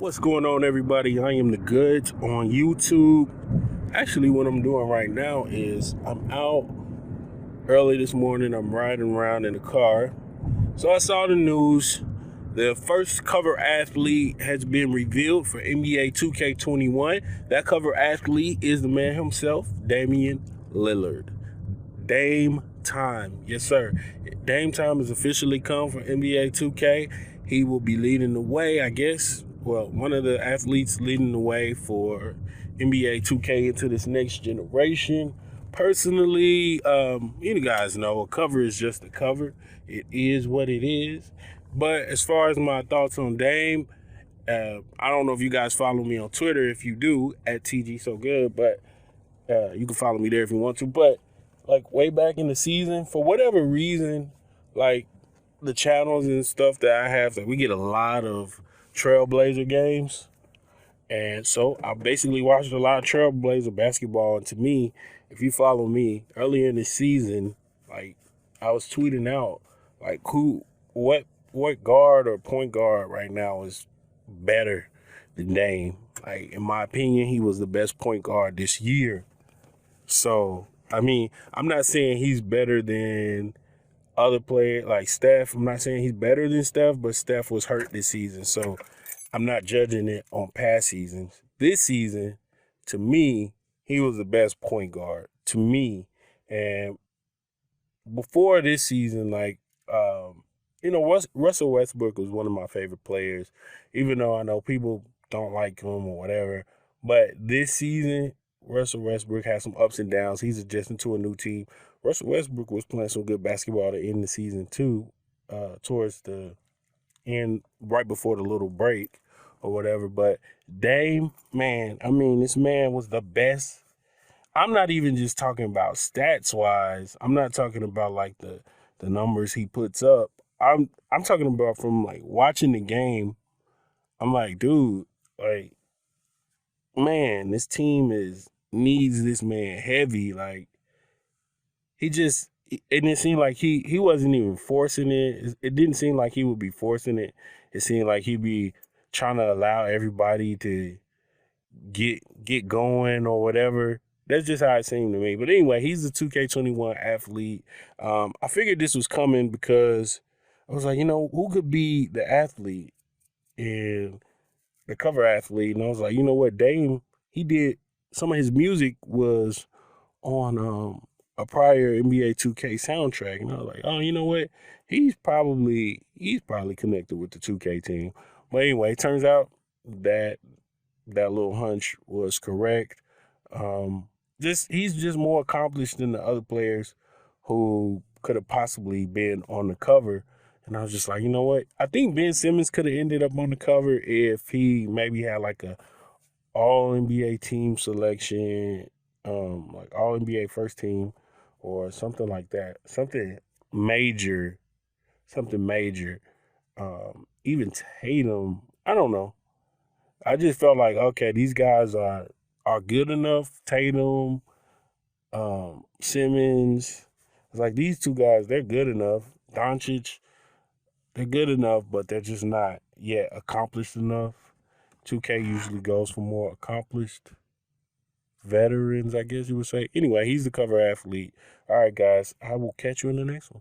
What's going on, everybody? I am the Goods on YouTube. Actually, what I'm doing right now is I'm out early this morning. I'm riding around in the car. So I saw the news. The first cover athlete has been revealed for NBA 2K21. That cover athlete is the man himself, Damian Lillard. Dame time. Yes, sir. Dame time has officially come for NBA 2K. He will be leading the way, I guess. Well, one of the athletes leading the way for NBA 2K into this next generation. Personally, you guys know a cover is just a cover. It is what it is. But as far as my thoughts on Dame, I don't know if you guys follow me on Twitter. If you do, at TGsoGood, but you can follow me there if you want to. But like way back in the season, for whatever reason, like the channels and stuff that I have, like we get a lot of Trailblazer games. And so I basically watched a lot of Trailblazer basketball. And to me, if you follow me earlier in the season, like I was tweeting out like what guard or point guard right now is better than Dame. Like in my opinion, he was the best point guard this year. So I mean, I'm not saying he's better than other players like Steph. I'm not saying he's better than Steph, but Steph was hurt this season. So I'm not judging it on past seasons. This season, to me, he was the best point guard to me. And before this season, Russell Westbrook was one of my favorite players, even though I know people don't like him or whatever. But this season, Russell Westbrook has some ups and downs. He's adjusting to a new team. Russell Westbrook was playing some good basketball to end the season too, towards the end, right before the little break or whatever. But Dame, man, I mean, this man was the best. I'm not even just talking about stats wise. I'm not talking about like the numbers he puts up. I'm talking about from like watching the game. I'm like, dude, like, man, this team needs this man heavy. Like it seemed like he wasn't even forcing it. It didn't seem like he would be forcing it. It seemed like he'd be trying to allow everybody to get going or whatever. That's just how it seemed to me. But anyway, he's a 2K21 athlete. I figured this was coming because I was like, who could be the athlete and the cover athlete? And I was like, you know what, Dame, he did some of his music was on a prior NBA 2K soundtrack, and I was like, oh, you know what? He's probably connected with the 2K team. But anyway, it turns out that little hunch was correct. He's just more accomplished than the other players who could have possibly been on the cover. And I was just like, you know what? I think Ben Simmons could have ended up on the cover if he maybe had like a all NBA team selection, like all NBA first team or something like that. Something major. Even Tatum, I don't know. I just felt like, okay, these guys are good enough. Tatum, Simmons. It's like these two guys, they're good enough. Doncic, they're good enough, but they're just not yet accomplished enough. 2K usually goes for more accomplished veterans, I guess you would say. Anyway, he's the cover athlete. All right, guys, I will catch you in the next one.